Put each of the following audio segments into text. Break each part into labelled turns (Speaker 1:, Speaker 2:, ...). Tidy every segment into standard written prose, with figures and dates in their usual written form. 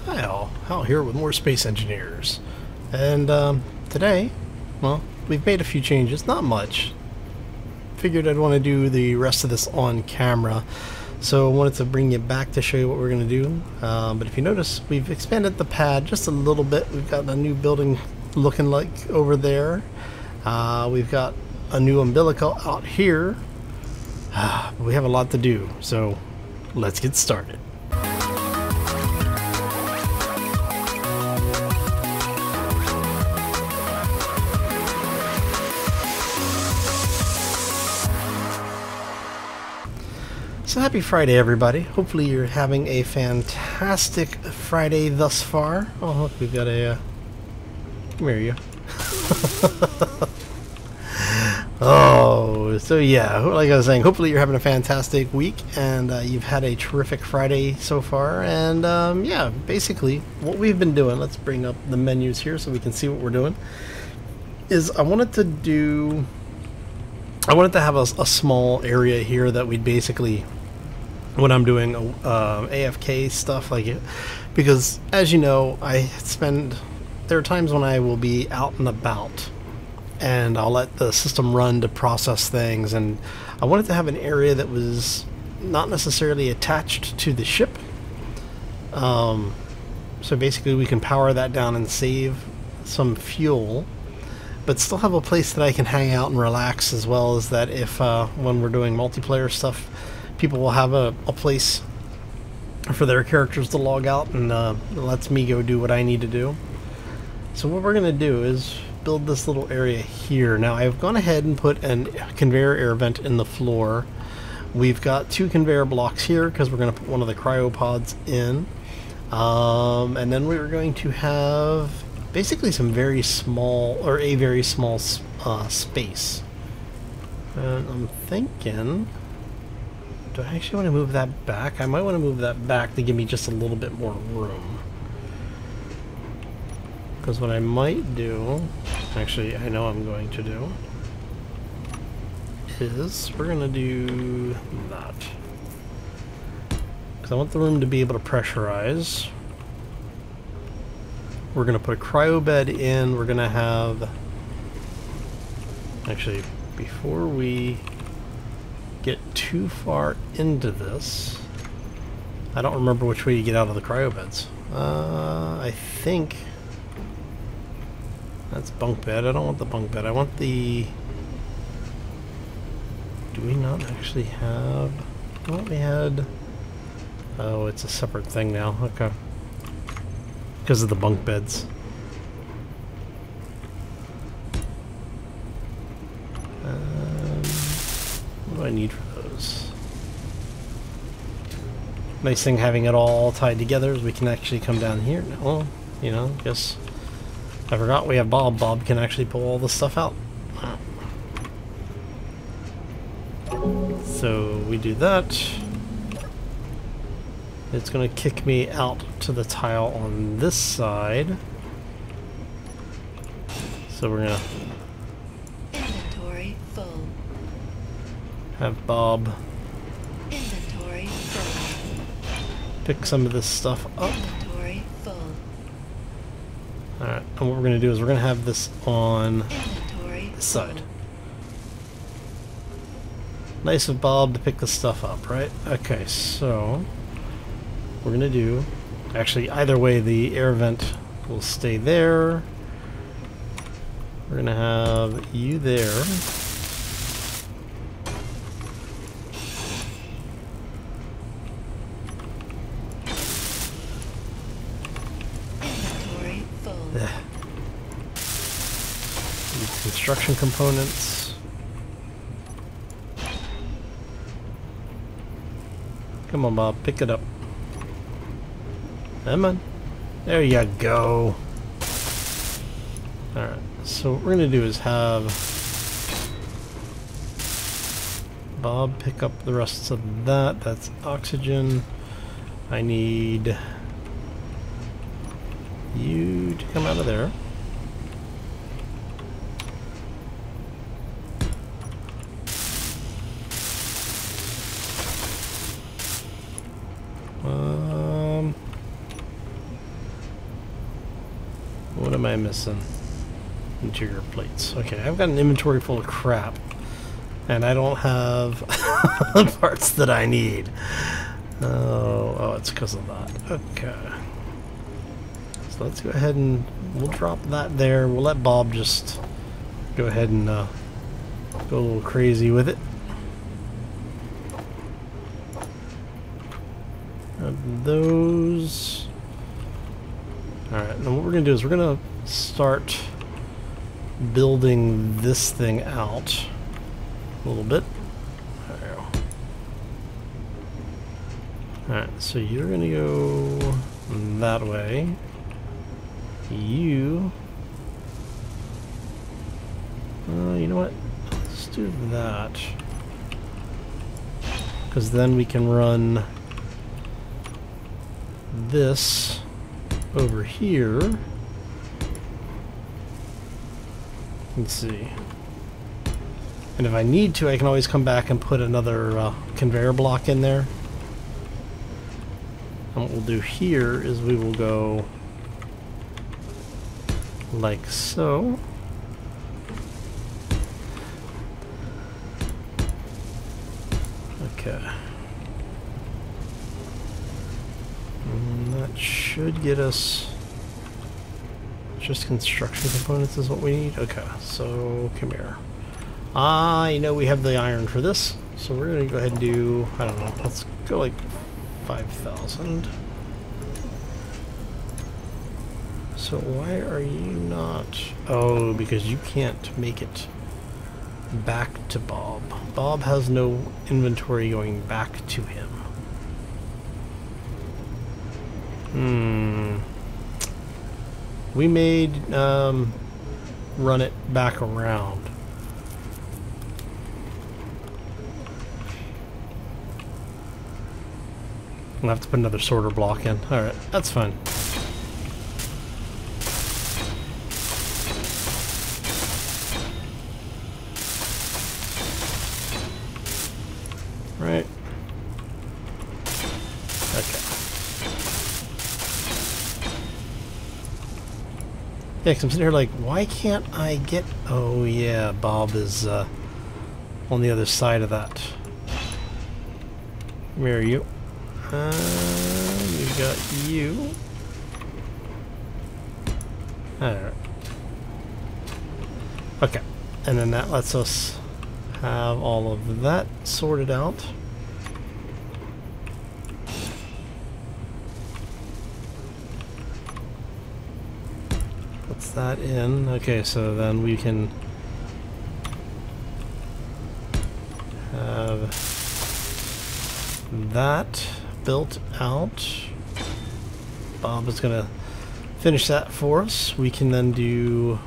Speaker 1: Hi all, Hal here with more Space Engineers. And today, well, we've made a few changes, not much. Figured I'd want to do the rest of this on camera, so I wanted to bring you back to show you what we're going to do. But if you notice, we've expanded the pad just a little bit. We've got a new building looking like over there. We've got a new umbilical out here. But we have a lot to do, so let's get started. So happy Friday, everybody. Hopefully you're having a fantastic Friday thus far. Oh, look, we've got a... come here, you. Oh, so yeah, like I was saying, hopefully you're having a fantastic week and you've had a terrific Friday so far. And yeah, basically what we've been doing, let's bring up the menus here so we can see what we're doing, is I wanted to have a small area here that we'd basically, when I'm doing AFK stuff like it, because as you know, there are times when I will be out and about and I'll let the system run to process things, and I wanted to have an area that was not necessarily attached to the ship, so basically we can power that down and save some fuel, but still have a place that I can hang out and relax, as well as that if when we're doing multiplayer stuff, people will have a place for their characters to log out, and it lets me go do what I need to do. So what we're going to do is build this little area here. Now I've gone ahead and put a conveyor air vent in the floor. We've got 2 conveyor blocks here because we're going to put one of the cryopods in, and then we're going to have basically some very small, or a very small space. And I'm thinking, do I actually want to move that back? I might want to move that back to give me just a little bit more room. Because what I might do, actually I know I'm going to do, is we're going to do that. Because I want the room to be able to pressurize. We're going to put a cryo bed in. We're going to have... Actually, before we get too far into this, I don't remember which way you get out of the cryo beds. I think... that's bunk bed. I don't want the bunk bed. I want the... do we not actually have... I thought we had... oh, it's a separate thing now. Okay. Because of the bunk beds. What do I need for those? Nice thing having it all tied together is we can actually come down here. Well, you know, guess I forgot we have Bob. Bob can actually pull all this stuff out. So we do that. It's going to kick me out to the tile on this side. So we're going to
Speaker 2: inventory full.
Speaker 1: Have Bob
Speaker 2: Inventory full.
Speaker 1: pick some of this stuff up.
Speaker 2: Inventory full.
Speaker 1: Alright, and what we're going to do is we're going to have this on
Speaker 2: Inventory
Speaker 1: this side.
Speaker 2: full.
Speaker 1: Nice of Bob to pick the stuff up, right? Okay, so we're going to do... actually, either way, the air vent will stay there. We're going to have you there.
Speaker 2: Inventory full.
Speaker 1: These construction components. Come on, Bob, pick it up. Come on. There you go. Alright, so what we're going to do is have Bob pick up the rest of that. That's oxygen. I need you to come out of there. am I missing? Interior plates. Okay, I've got an inventory full of crap. And I don't have the parts that I need. Oh, it's because of that. Okay. So let's go ahead and we'll drop that there. We'll let Bob just go ahead and go a little crazy with it. Those. Alright, now what we're going to do is we're going to start building this thing out a little bit. There we go. Alright, so you're going to go that way. You know what? Let's do that. Because then we can run this over here. Let's see. And if I need to, I can always come back and put another conveyor block in there. And what we'll do here is we will go like so. Okay. And that should get us just construction components is what we need. Okay, so come here. I know we have the iron for this, so we're gonna go ahead and do, I don't know, let's go like 5,000. So why are you not? Oh, because you can't make it back to Bob. Bob has no inventory going back to him. We made run it back around. I'll have to put another sorter block in. Alright, that's fine. Right. Okay. Yeah, 'cause I'm sitting here like, why can't I get... Oh yeah, Bob is on the other side of that. Where are you? We've got you. Alright. Okay. And then that lets us have all of that sorted out. Puts that in. Okay, so then we can have that built out. Bob is gonna finish that for us. We can then do...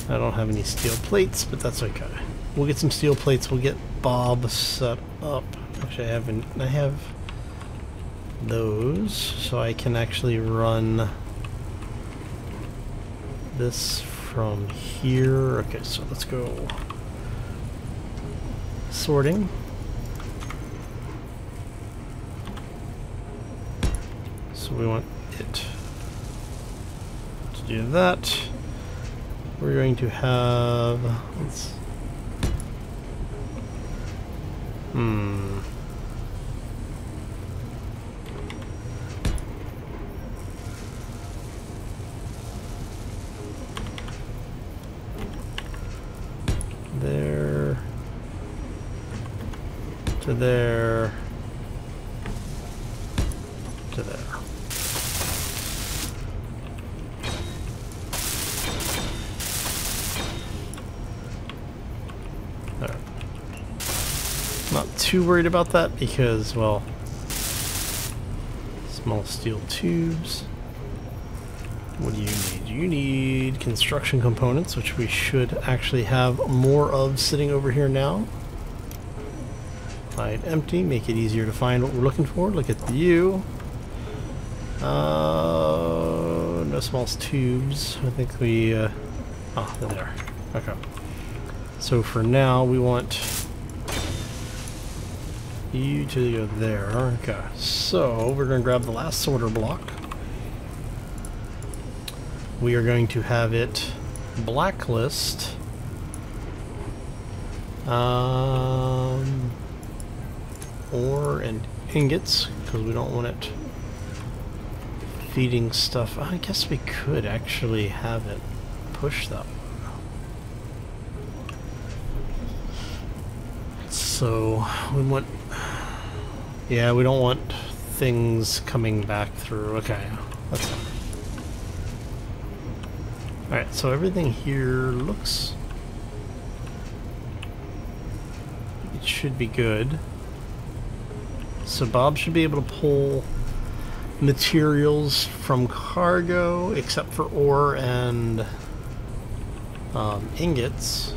Speaker 1: I don't have any steel plates, but that's okay. We'll get some steel plates. We'll get Bob set up. Actually, I have those, so I can actually run this from here. Okay, so let's go sorting. So we want it to do that. We're going to have, let's, there to there to there. Not too worried about that because, well, small steel tubes. What do you need? You need construction components, which we should actually have more of sitting over here now. Hide empty, make it easier to find what we're looking for. Look at you. No small tubes. I think we, they're there. Okay. So for now, we want you to go there. Okay, so we're going to grab the last sorter block. we are going to have it blacklist ore and ingots, because we don't want it feeding stuff. I guess we could actually have it push that one. So we want, yeah, we don't want things coming back through. Okay, that's fine. Alright, so everything here looks, it should be good. So Bob should be able to pull materials from cargo, except for ore and ingots.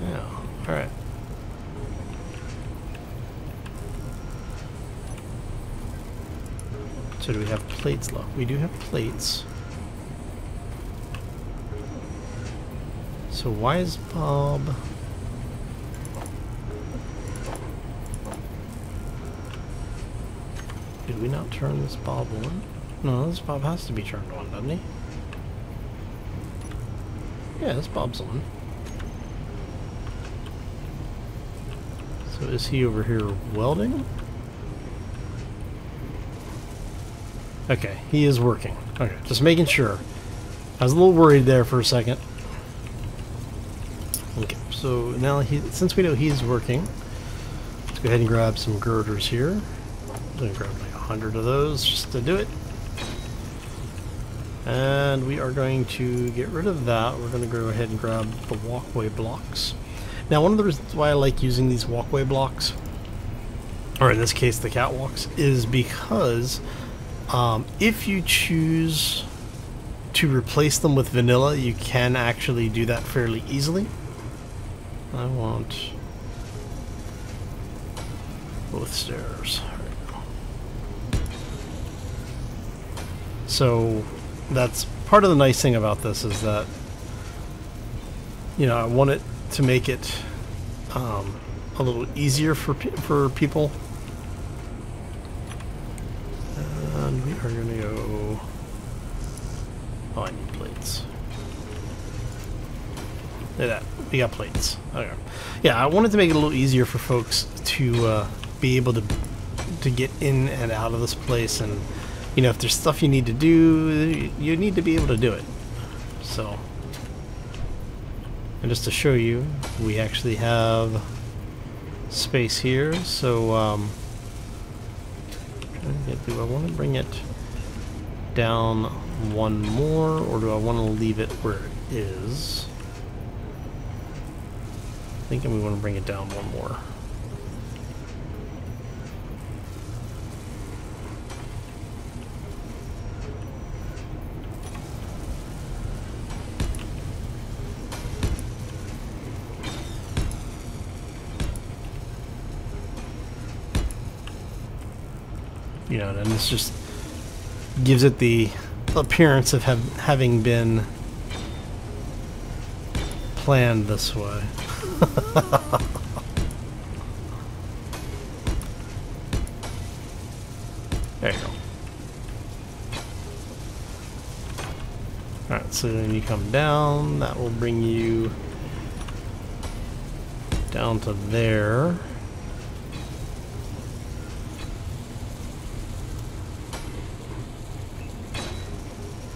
Speaker 1: Yeah, alright. So do we have plates left? We do have plates. So why is Bob... Did we not turn this Bob on? No, this Bob has to be turned on, doesn't he? Yeah, this Bob's on. So is he over here welding? Okay, he is working. Okay, just making sure. I was a little worried there for a second. Okay, so now since we know he's working, let's go ahead and grab some girders here. I'm going to grab like 100 of those just to do it. And we are going to get rid of that. We're going to go ahead and grab the walkway blocks. Now, one of the reasons why I like using these walkway blocks, or in this case the catwalks, is because if you choose to replace them with vanilla, you can actually do that fairly easily. I want both stairs. So that's part of the nice thing about this, is that, you know, I want it to make it a little easier for people. And we are going to go... Oh, I need plates. Look at that. We got plates. Okay. Yeah, I wanted to make it a little easier for folks to be able to get in and out of this place, and you know, if there's stuff you need to do, you need to be able to do it. So, and just to show you, we actually have space here. So, do I want to bring it down one more, or do I want to leave it where it is? I think we want to bring it down one more. You know, and this just gives it the appearance of having been planned this way. There you go. Alright, so then you come down, that will bring you down to there.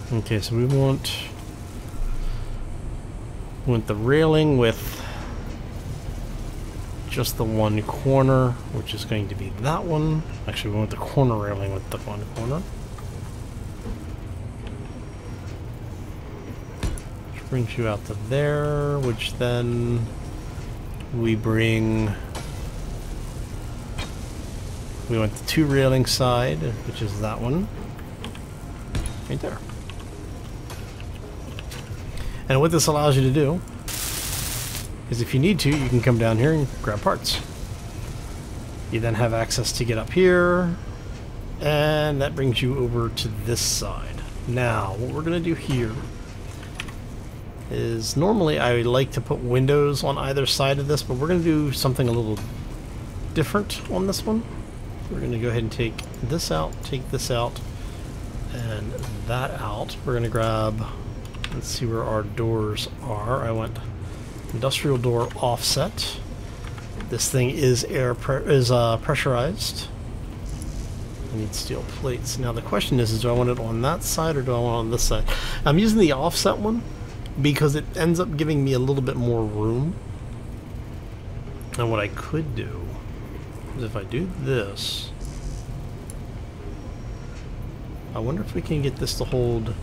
Speaker 1: Okay, so we want the railing with just the one corner, which is going to be that one. Actually, we want the corner railing with the one corner. Which brings you out to there, which then we bring... We want the two railing side, which is that one. Right there. And what this allows you to do is, if you need to, you can come down here and grab parts. You then have access to get up here, and that brings you over to this side. Now, what we're going to do here is, normally I like to put windows on either side of this, but we're going to do something a little different on this one. We're going to go ahead and take this out, and that out. We're going to grab, let's see where our doors are. I went industrial door offset. This thing is pressurized. I need steel plates. Now the question is do I want it on that side or do I want it on this side? I'm using the offset one because it ends up giving me a little bit more room. And what I could do is if I do this, I wonder if we can get this to hold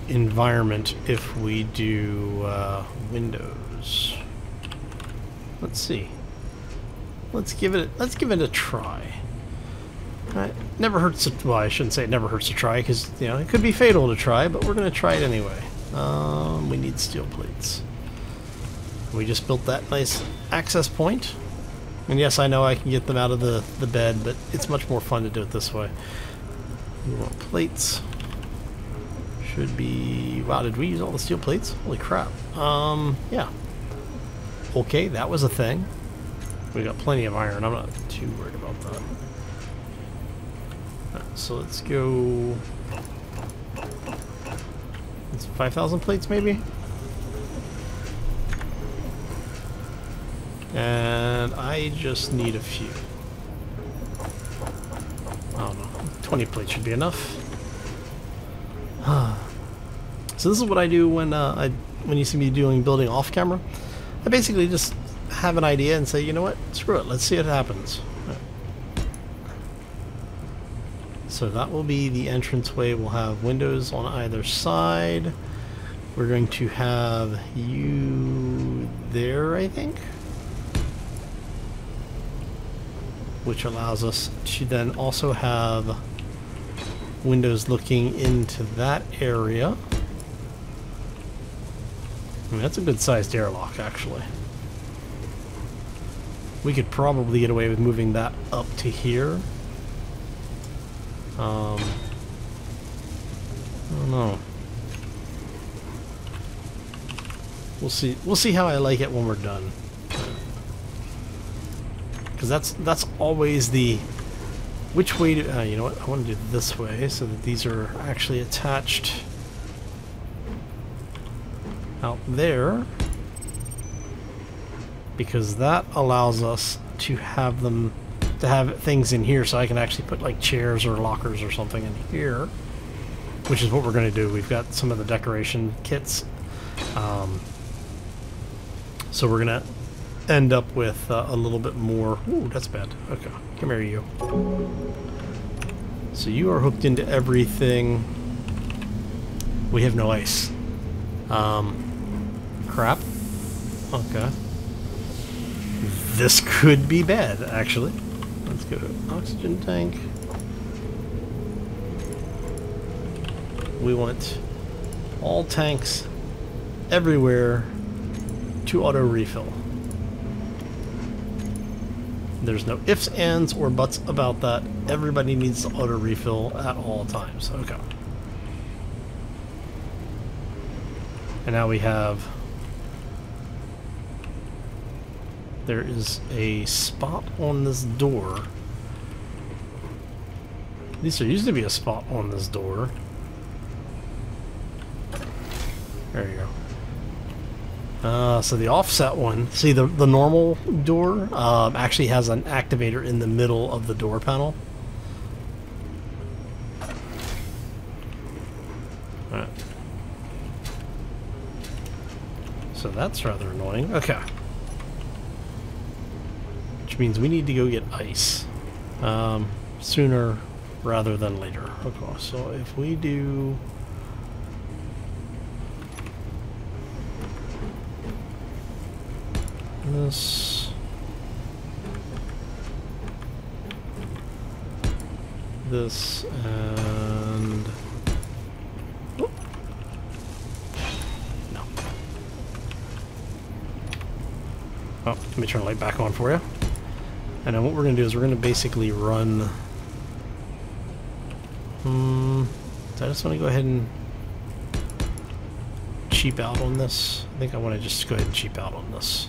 Speaker 1: environment if we do windows. Let's see. Let's give it a try. Never hurts to, well, I shouldn't say it never hurts to try because, you know, it could be fatal to try, but we're going to try it anyway. We need steel plates. We just built that nice access point. And yes, I know I can get them out of the bed, but it's much more fun to do it this way. We want plates. Should be... Wow, did we use all the steel plates? Holy crap. Yeah. Okay, that was a thing. We got plenty of iron. I'm not too worried about that. Alright, so let's go... It's 5,000 plates, maybe? And I just need a few. I don't know. 20 plates should be enough. So this is what I do when you see me building off camera. I basically just have an idea and say, you know what, screw it, let's see what happens. Right. So that will be the entranceway. We'll have windows on either side. We're going to have you there, I think, which allows us to then also have windows looking into that area. I mean, that's a good sized airlock, actually. We could probably get away with moving that up to here. I don't know. We'll see. We'll see how I like it when we're done. Because that's always the which way to. You know what? I want to do it this way so that these are actually attached out there, because that allows us to have things in here, so I can actually put like chairs or lockers or something in here, which is what we're going to do. We've got some of the decoration kits, so we're going to end up with a little bit more. Ooh, that's bad. Okay, come here, you. So you are hooked into everything. We have no ice. Crap. Okay. This could be bad, actually. Let's go to oxygen tank. We want all tanks everywhere to auto refill. There's no ifs, ands, or buts about that. Everybody needs to auto refill at all times. Okay. And now we have... There is a spot on this door. At least there used to be a spot on this door. There you go. So the offset one, see the normal door actually has an activator in the middle of the door panel. Alright. So that's rather annoying. Okay. Which means we need to go get ice sooner rather than later. Okay, so if we do this, and oh, no. Oh, let me turn the light back on for you. And then what we're going to do is we're going to basically run... so I just want to go ahead and cheap out on this. I think I want to just go ahead and cheap out on this.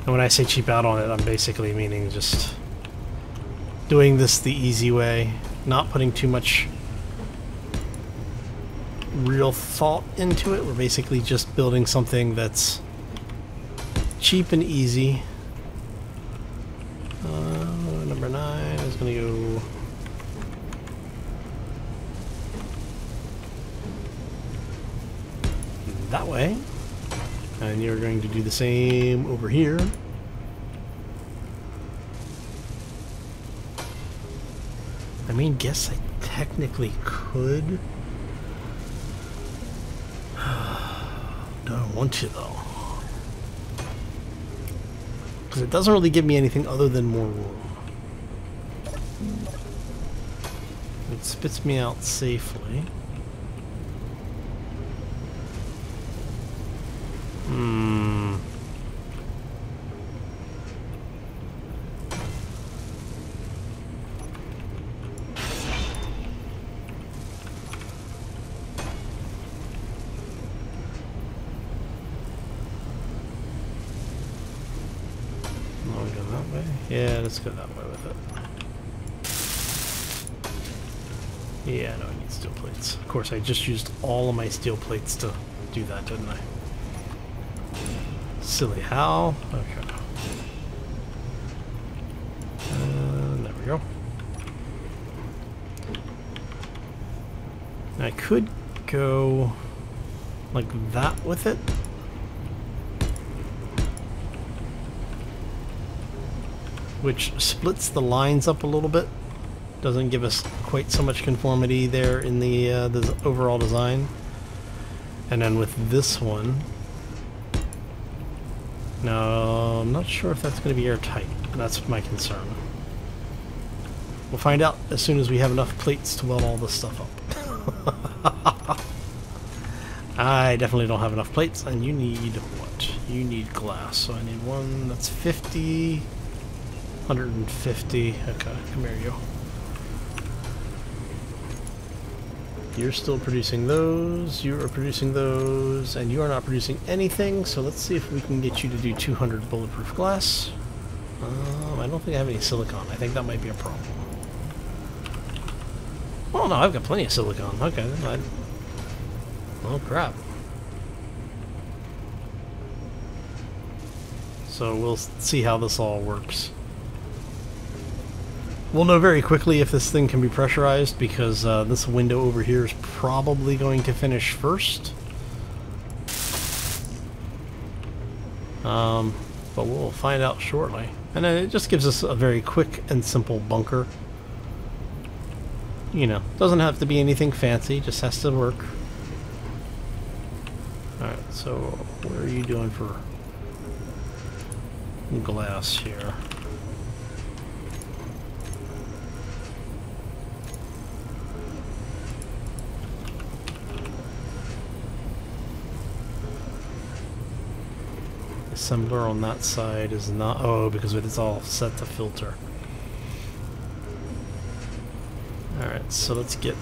Speaker 1: And when I say cheap out on it, I'm basically meaning just doing this the easy way, not putting too much real thought into it. We're basically just building something that's cheap and easy. Number 9 is going to go that way, and you're going to do the same over here. I mean, guess I technically could. Don't want to though, because it doesn't really give me anything other than more room. It spits me out safely. Yeah, let's go that way with it. Yeah, no, I need steel plates. Of course, I just used all of my steel plates to do that, didn't I? Silly how? Okay. There we go. I could go like that with it. Which splits the lines up a little bit. Doesn't give us quite so much conformity there in the overall design. And then with this one, no, I'm not sure if that's going to be airtight. That's my concern. We'll find out as soon as we have enough plates to weld all this stuff up. I definitely don't have enough plates, and you need what? You need glass. So I need one that's 50. 150. Okay, come here, you. You're still producing those, you are producing those, and you are not producing anything, so let's see if we can get you to do 200 bulletproof glass. I don't think I have any silicon. I think that might be a problem. Oh no, I've got plenty of silicon. Okay, then oh crap. So we'll see how this all works. We'll know very quickly if this thing can be pressurized, because this window over here is probably going to finish first. But we'll find out shortly. And then it just gives us a very quick and simple bunker. You know, doesn't have to be anything fancy, just has to work. Alright, so what are you doing for glass here? Assembler on that side is not, oh, because it's all set to filter. Alright, so let's get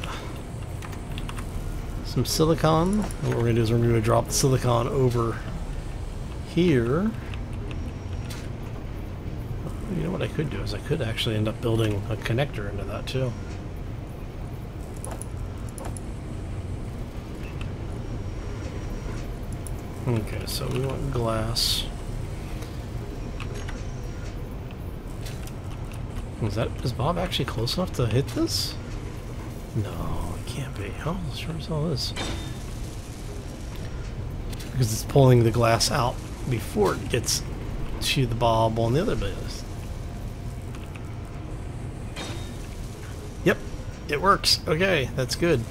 Speaker 1: some silicon. What we're going to do is we're going to drop the silicon over here. You know what I could do is I could actually end up building a connector into that too. Okay, so we want glass. Is Bob actually close enough to hit this? No, it can't be. Oh, sure as hell is. Because it's pulling the glass out before it gets to the Bob on the other base. Yep, it works. Okay, that's good.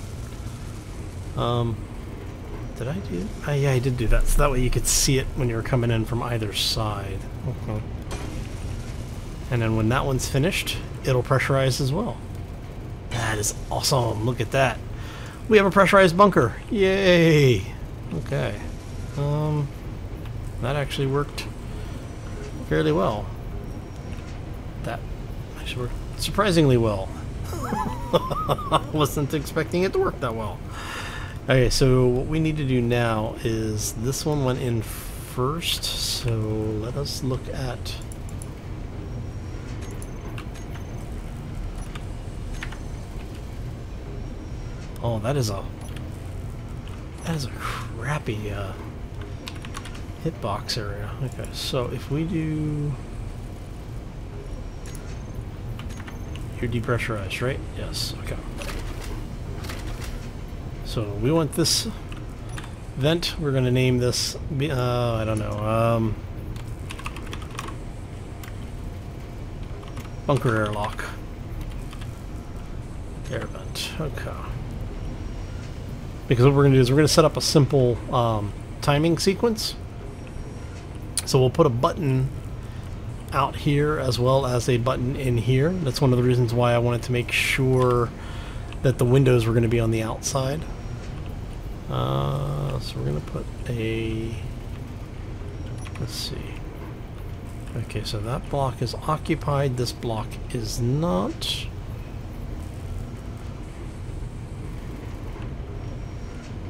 Speaker 1: Did I do? Yeah, I did do that. So that way you could see it when you were coming in from either side. Okay. And then when that one's finished, it'll pressurize as well. That is awesome. Look at that. We have a pressurized bunker. Yay! Okay. That actually worked fairly well. That actually worked surprisingly well. Wasn't expecting it to work that well. Okay, so what we need to do now is this one went in first, so let us look at... Oh, that is a crappy hitbox area. Okay, so if we do... You're depressurized, right? Yes, okay. So we want this vent. We're going to name this, I don't know, bunker airlock. Air vent, okay. Because what we're going to do is we're going to set up a simple timing sequence. So we'll put a button out here as well as a button in here. That's one of the reasons why I wanted to make sure that the windows were going to be on the outside. So we're going to put a... Let's see. Okay, so that block is occupied. This block is not.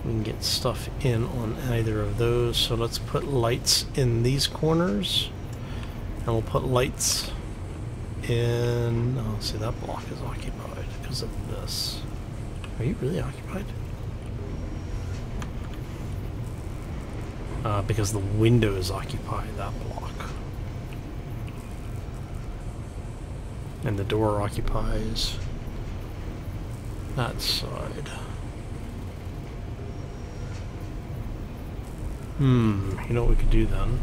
Speaker 1: We can get stuff in on either of those. So let's put lights in these corners. And we'll put lights in... Oh, see, that block is occupied because of this. Are you really occupied? Because the windows occupy that block. And the door occupies that side. You know what we could do then?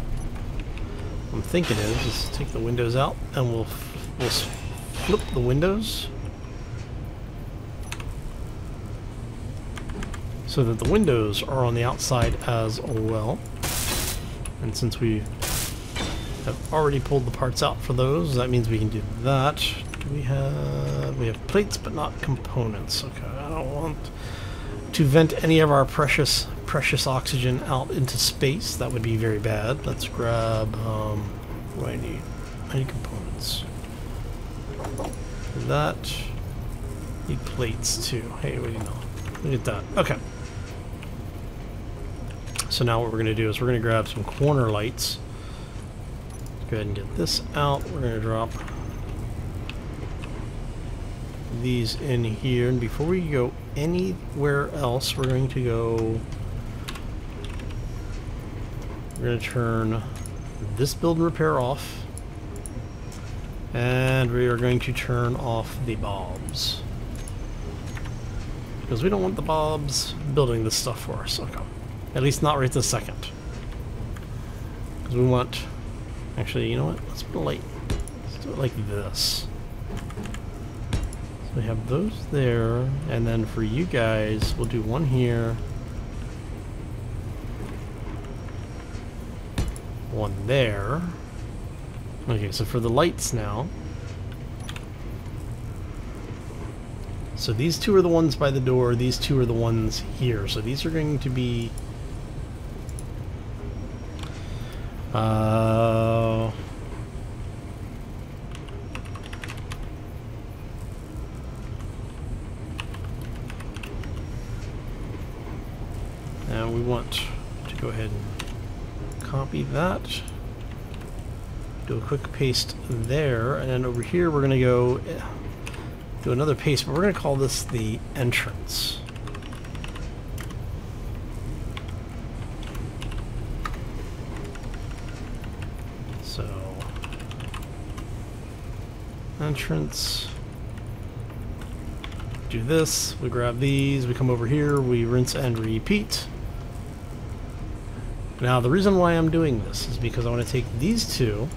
Speaker 1: What I'm thinking is just take the windows out and we'll flip the windows so that the windows are on the outside as well. And since we have already pulled the parts out for those, that means we can do that. We have plates but not components. Okay, I don't want to vent any of our precious oxygen out into space. That would be very bad. Let's grab what do I need? I need components. That need plates too. Hey, what do you know? Look at that. Okay. So now what we're going to do is we're going to grab some corner lights. Let's go ahead and get this out. We're going to drop these in here. And before we go anywhere else, we're going to go... We're going to turn this build and repair off. And we are going to turn off the bulbs. Because we don't want the bulbs building this stuff for us. Okay. At least not right this second. Because we want... Actually, you know what? Let's put a light. Let's do it like this. So we have those there. And then for you guys, we'll do one here. One there. Okay, so for the lights now. So these two are the ones by the door. These two are the ones here. So these are going to be... and we want to go ahead and copy that. Do a quick paste there, and then over here we're going to go do another paste, but we're going to call this the entrance. So, entrance. Do this, we grab these, we come over here, we rinse and repeat. Now the reason why I'm doing this is because I want to take these two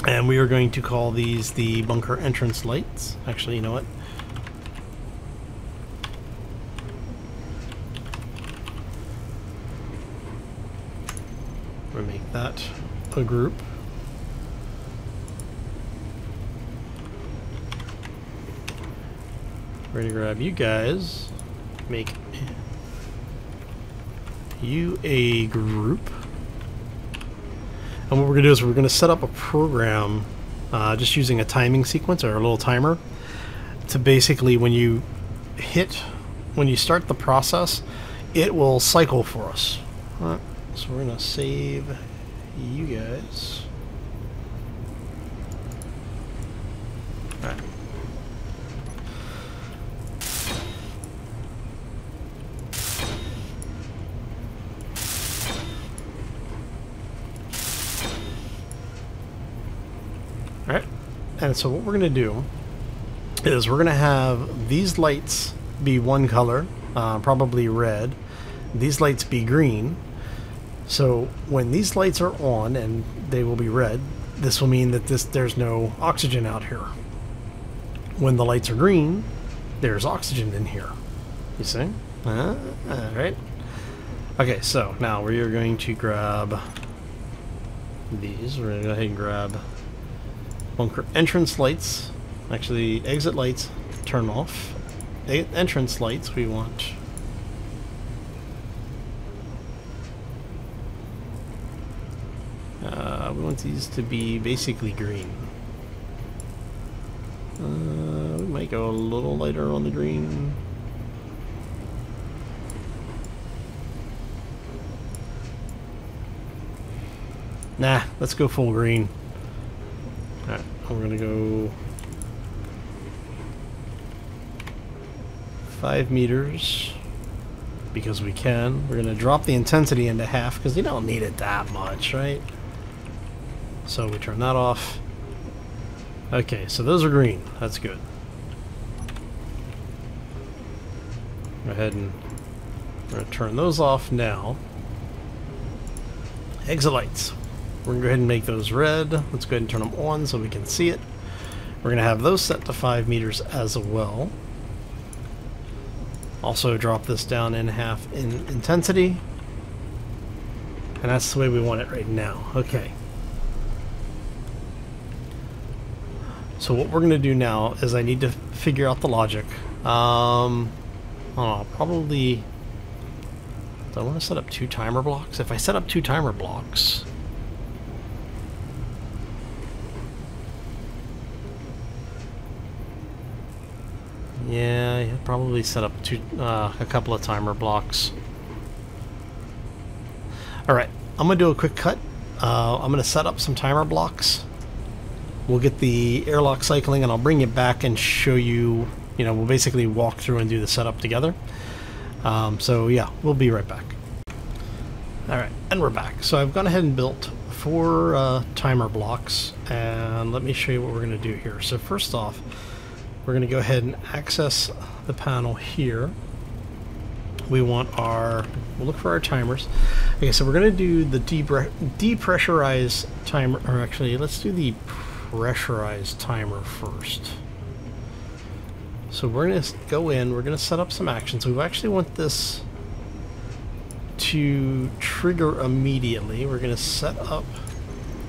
Speaker 1: and we are going to call these the bunker entrance lights. Actually, you know what? We'll make that a group. We're gonna grab you guys, make you a group. And what we're going to do is we're going to set up a program just using a timing sequence or a little timer to basically when you start the process, it will cycle for us. So we're gonna save you guys. Alright. Alright. And so what we're gonna do is we're gonna have these lights be one color, probably red. These lights be green. So when these lights are on, and they will be red, this will mean that there's no oxygen out here. When the lights are green, there's oxygen in here. You see? Alright. Okay, so now we are going to grab these. We're going to go ahead and grab bunker entrance lights. Actually, exit lights, turn off. Entrance lights, we want... we want these to be basically green. We might go a little lighter on the green. Nah, let's go full green. Alright, we're gonna go 5 meters because we can. We're gonna drop the intensity into half because you don't need it that much, right? So we turn that off. Okay, so those are green. That's good. Go ahead and we're going to turn those off now. Exit lights. We're going to go ahead and make those red. Let's go ahead and turn them on so we can see it. We're going to have those set to 5 meters as well. Also drop this down in half in intensity. And that's the way we want it right now. Okay. So what we're going to do now is I need to figure out the logic. Probably... Do I want to set up 2 timer blocks? If I set up 2 timer blocks... Yeah, I'd probably set up a couple of timer blocks. Alright, I'm going to do a quick cut. I'm going to set up some timer blocks. We'll get the airlock cycling and I'll bring it back and show you, we'll basically walk through and do the setup together. So yeah, we'll be right back. Alright, and we're back. So I've gone ahead and built 4 timer blocks, and let me show you what we're going to do here. So first off, we're going to go ahead and access the panel here. We want we'll look for our timers. Okay, so we're going to do the depressurized timer, or actually, let's do the pressurized timer first. So we're going to go in, we're going to set up some actions. We actually want this to trigger immediately. We're going to set up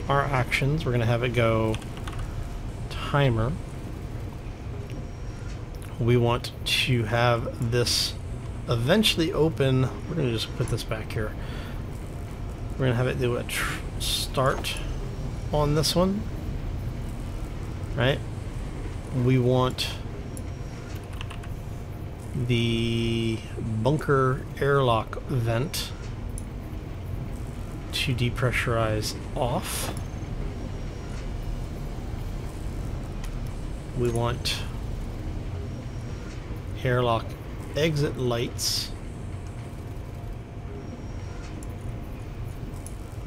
Speaker 1: our actions. We're going to have it go timer. We want to have this eventually open. We're going to just put this back here. We're going to have it do a start on this one. Right? We want the bunker airlock vent to depressurize off. We want airlock exit lights,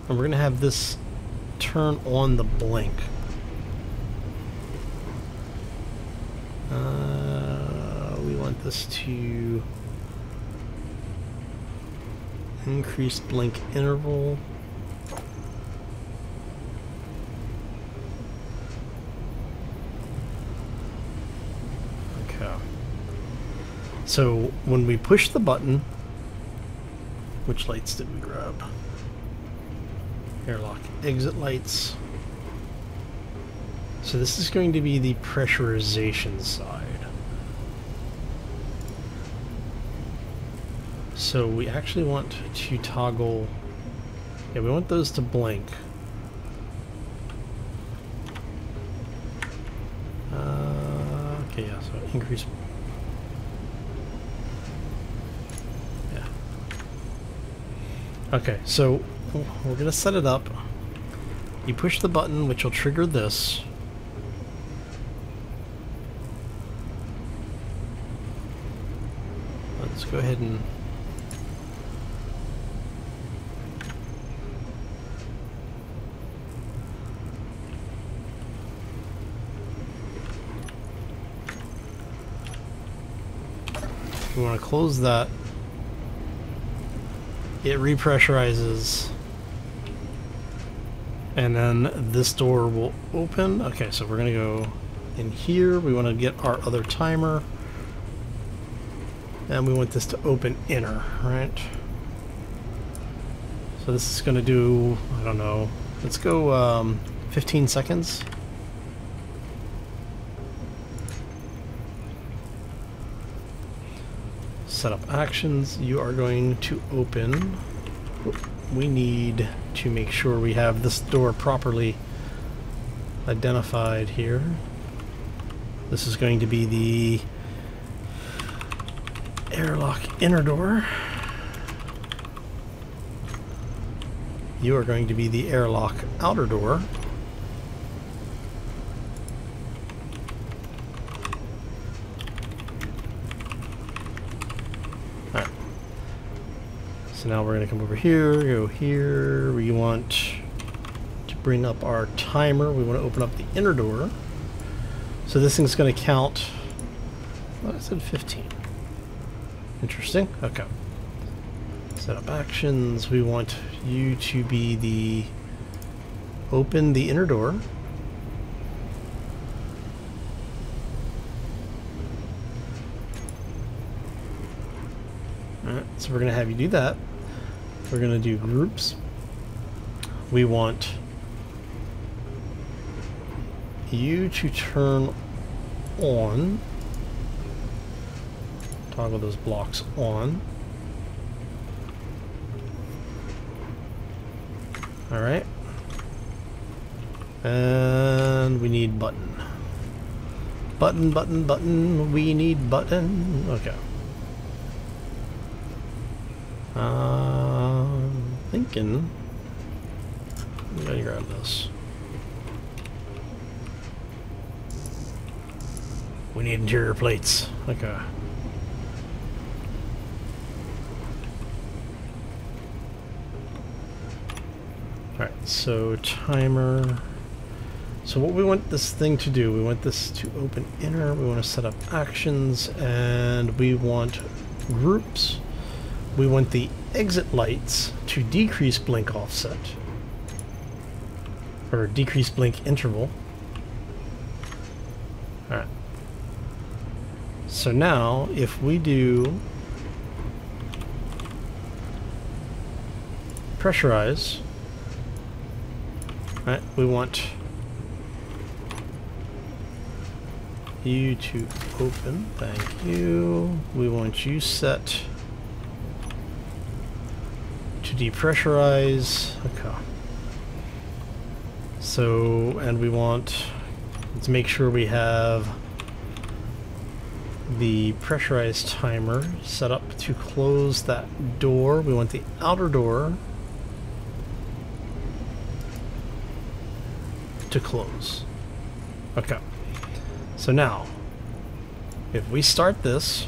Speaker 1: and we're going to have this turn on the blink. We want this to increase blink interval. Okay. So when we push the button, which lights did we grab? Airlock exit lights. So this is going to be the pressurization side. So we actually want to toggle, yeah, we want those to blink. Okay, yeah, so increase. Yeah. Okay, so we're gonna set it up. You push the button, which will trigger this. Let's go ahead and we want to close that. It repressurizes, and then this door will open. Okay, so we're gonna go in here. We want to get our other timer, and we want this to open inner, right? So this is gonna do, I don't know, let's go 15 seconds. Set up actions. You are going to open. We need to make sure we have this door properly identified here. This is going to be the airlock inner door. You are going to be the airlock outer door. So now we're going to come over here, go here. We want to bring up our timer. We want to open up the inner door. So this thing's going to count, well, I said 15. Interesting. Okay. Set up actions. We want you to be the open the inner door. Alright, so we're going to have you do that. We're going to do groups. We want you to turn on, toggle those blocks on. Alright. And we need button. Button, button, button. We need button. Okay. Thinking we gotta grab this. We need interior plates. Okay. Alright, so timer. So what we want this thing to do, we want this to open inner, we want to set up actions, and we want groups. We want the exit lights to decrease blink offset, or decrease blink interval. Alright. So now, if we do pressurize, right, we want you to open, thank you. We want you set to depressurize. Okay. So, and we want, let's make sure we have the pressurized timer set up to close that door. We want the outer door to close. Okay. So now, if we start this,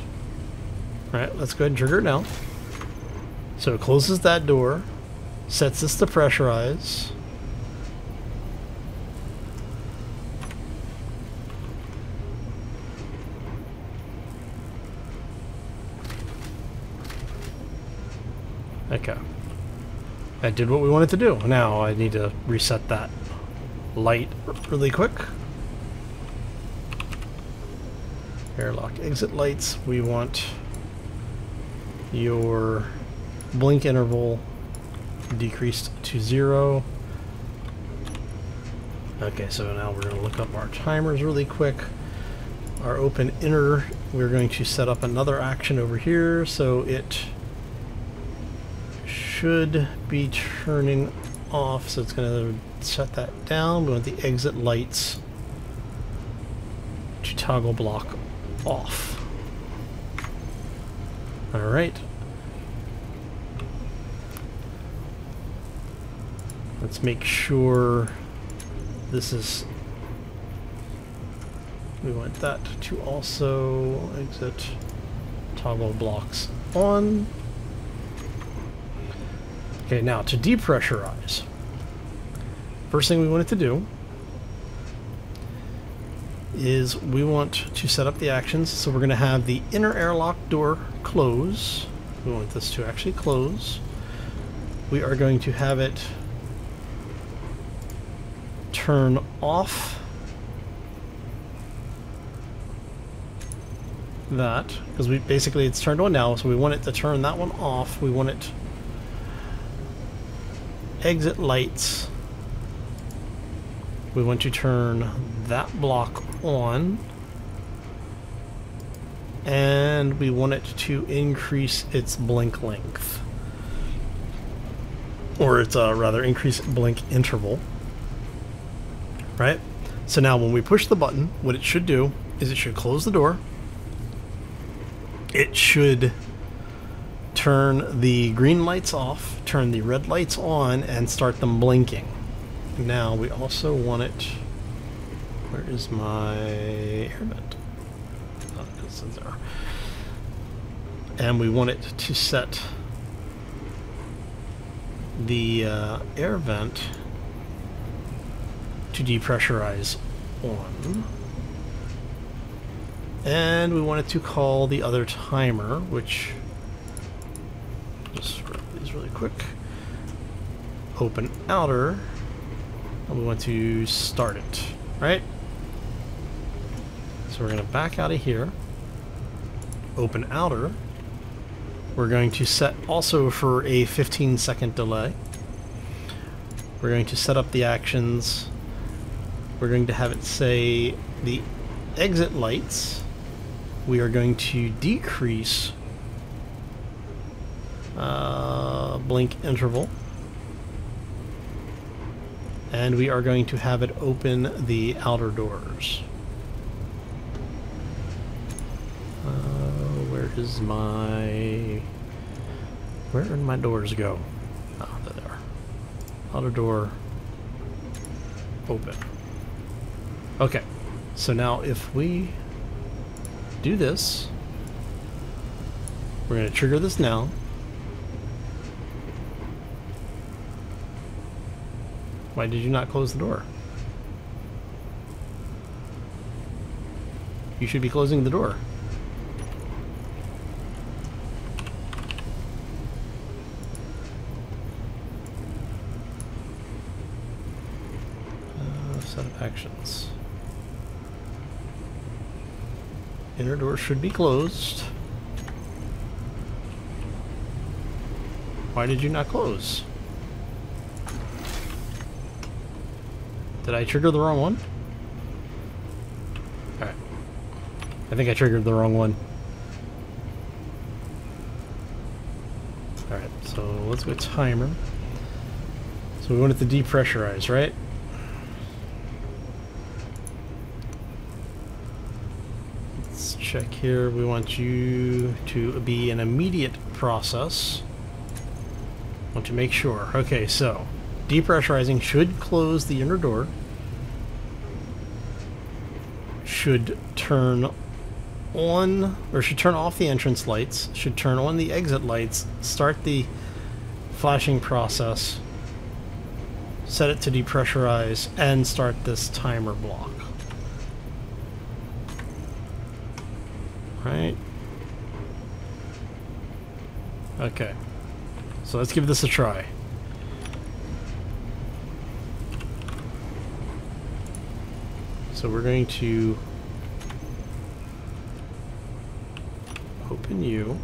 Speaker 1: alright, let's go ahead and trigger it now. So it closes that door, sets this to pressurize. Okay. That did what we wanted to do. Now I need to reset that light really quick. Airlock exit lights. We want your blink interval decreased to 0. Okay, so now we're going to look up our timers really quick. Our open inner, we're going to set up another action over here, so it should be turning off. So it's going to set that down. We want the exit lights to toggle block off. Alright. Let's make sure this is... We want that to also exit. Toggle blocks on. Okay, now to depressurize. First thing we want it to do is we want to set up the actions. So we're going to have the inner airlock door close. We want this to actually close. We are going to have it turn off that, because we basically it's turned on now, so we want it to turn that one off. We want it exit lights. We want to turn that block on, and we want it to increase its blink length, or its rather increase blink interval. Right? So now when we push the button, what it should do is it should close the door. It should turn the green lights off, turn the red lights on, and start them blinking. Now we also want it... Where is my air vent? Oh, it's in there. And we want it to set the air vent to depressurize on. And we want it to call the other timer, which... Just grab these really quick. Open outer. And we want to start it, right? So we're going to back out of here. Open outer. We're going to set also for a 15-second delay. We're going to set up the actions. We're going to have it say the exit lights. We are going to decrease blink interval. And we are going to have it open the outer doors. Where is my... Where did my doors go? Oh, there they are. Outer door open. Okay, so now if we do this, we're going to trigger this now. Why did you not close the door? You should be closing the door. Set of actions. Inner door should be closed. Why did you not close? Did I trigger the wrong one? Alright. I think I triggered the wrong one. Alright, so let's go timer. So we want it to depressurize, right? Let's check here. We want you to be an immediate process. Want to make sure. Okay, so depressurizing should close the inner door. Should turn on, or should turn off the entrance lights. Should turn on the exit lights. Start the flashing process. Set it to depressurize and start this timer block. Right? Okay. So let's give this a try. So we're going to open you.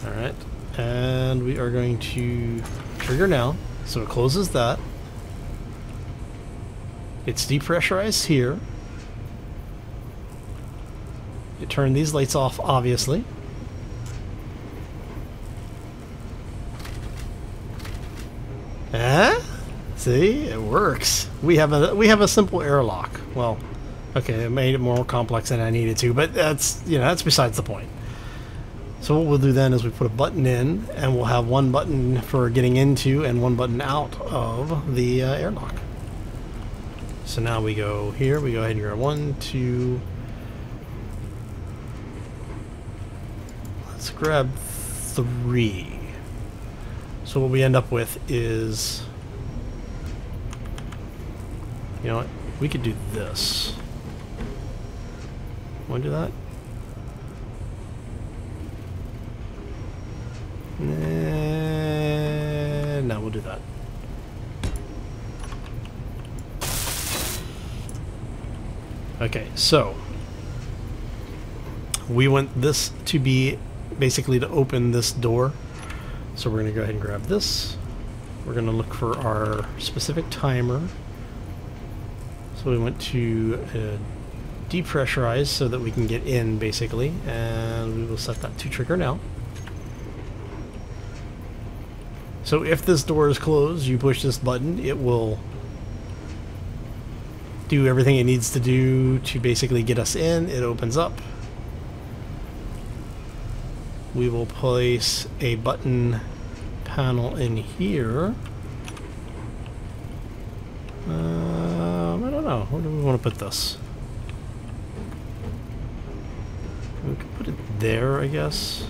Speaker 1: Alright, and we are going to trigger now, so it closes that. It's depressurized here. You turn these lights off, obviously. See, it works. We have a simple airlock. Well, okay, it made it more complex than I needed to, but that's, you know, that's besides the point. So what we'll do then is we put a button in, and we'll have one button for getting into and one button out of the airlock. So now we go here, we go ahead and grab 1, 2. Let's grab 3. So what we end up with is, you know what, we could do this. Want to do that? No, we'll do that. Okay, so we want this to be basically to open this door. So we're going to go ahead and grab this. We're going to look for our specific timer. So we want to depressurize so that we can get in, basically, and we will set that to trigger now. So if this door is closed, you push this button, it will do everything it needs to do to basically get us in. It opens up. We will place a button panel in here. I don't know. Where do we want to put this? We could put it there, I guess.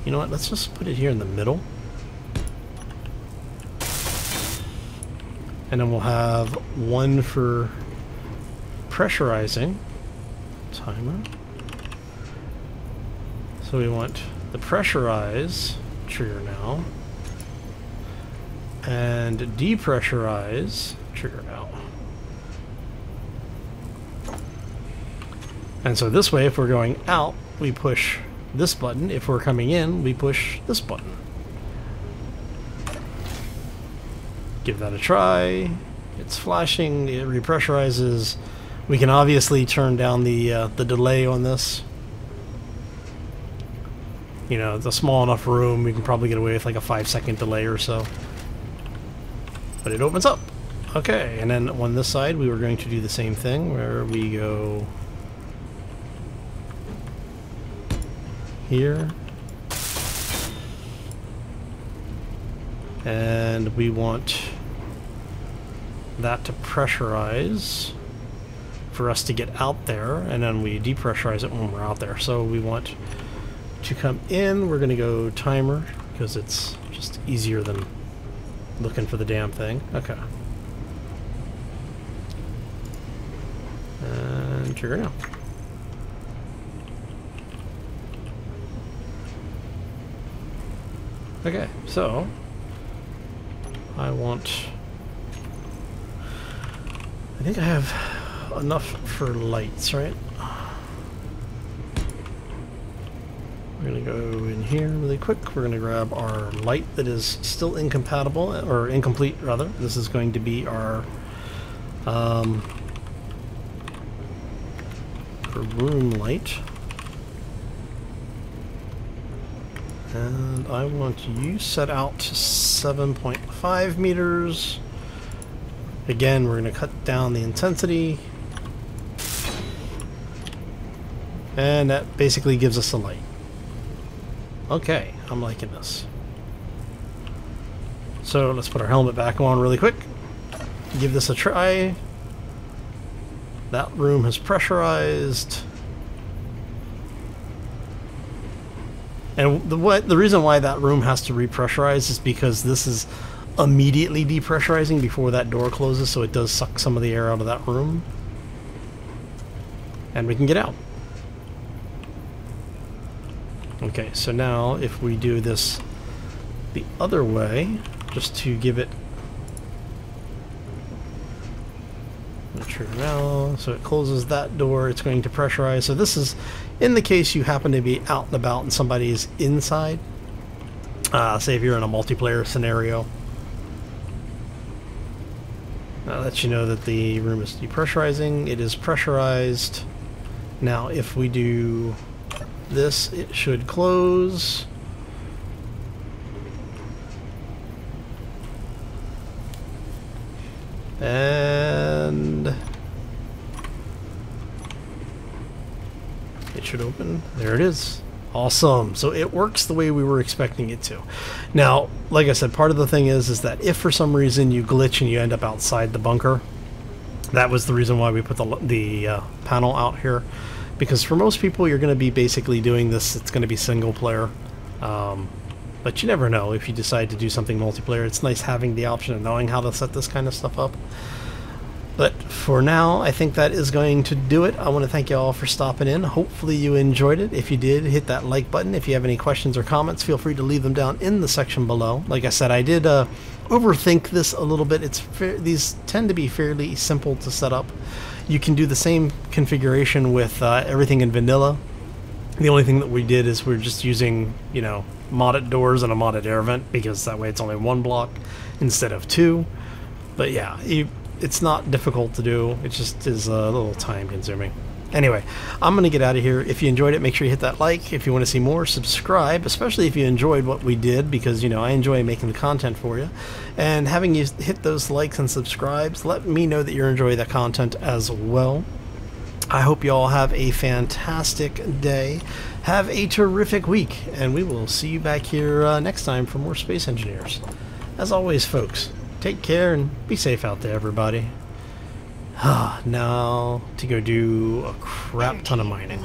Speaker 1: You know what? Let's just put it here in the middle. And then we'll have one for pressurizing. Timer. So we want the pressurize trigger now. And depressurize trigger now. And so this way, if we're going out, we push this button. If we're coming in, we push this button. Give that a try. It's flashing, it repressurizes. We can obviously turn down the delay on this. You know, it's a small enough room, we can probably get away with like a 5-second delay or so. But it opens up. Okay, and then on this side we were going to do the same thing where we go here. And we want that to pressurize for us to get out there, and then we depressurize it when we're out there. So we want to come in, we're going to go timer because it's just easier than looking for the damn thing. Okay. And trigger now. Okay, so I think I have enough for lights, right? We're going to go in here really quick. We're going to grab our light that is still incompatible, or incomplete rather. This is going to be our room light. And I want you set out to 7.5 meters. Again, we're going to cut down the intensity. And that basically gives us a light. Okay, I'm liking this. So let's put our helmet back on really quick. Give this a try. That room has pressurized. And the reason why that room has to repressurize is because this is immediately depressurizing before that door closes, so it does suck some of the air out of that room. And we can get out. Okay, so now if we do this the other way, just to give it trigger now, so it closes that door, it's going to pressurize. So this is in the case you happen to be out and about and somebody is inside. Say if you're in a multiplayer scenario. I'll let you know that the room is depressurizing. It is pressurized. Now if we do this, it should close. And it should open. There it is. Awesome. So it works the way we were expecting it to. Now, like I said, part of the thing is that if for some reason you glitch and you end up outside the bunker, that was the reason why we put the panel out here. Because for most people, you're going to be basically doing this, it's going to be single player. But you never know if you decide to do something multiplayer. It's nice having the option of knowing how to set this kind of stuff up. But for now, I think that is going to do it. I want to thank you all for stopping in. Hopefully you enjoyed it. If you did, hit that like button. If you have any questions or comments, feel free to leave them down in the section below. Like I said, I did overthink this a little bit. These tend to be fairly simple to set up. You can do the same configuration with everything in vanilla. The only thing that we did is we're just using, you know, modded doors and a modded air vent, because that way it's only one block instead of two. But yeah, it's not difficult to do. It just is a little time consuming. Anyway, I'm going to get out of here. If you enjoyed it, make sure you hit that like. If you want to see more, subscribe, especially if you enjoyed what we did, because, you know, I enjoy making the content for you. And having you hit those likes and subscribes, let me know that you're enjoying the content as well. I hope you all have a fantastic day. Have a terrific week, and we will see you back here next time for more Space Engineers. As always, folks, take care and be safe out there, everybody. Now to go do a crap ton of mining.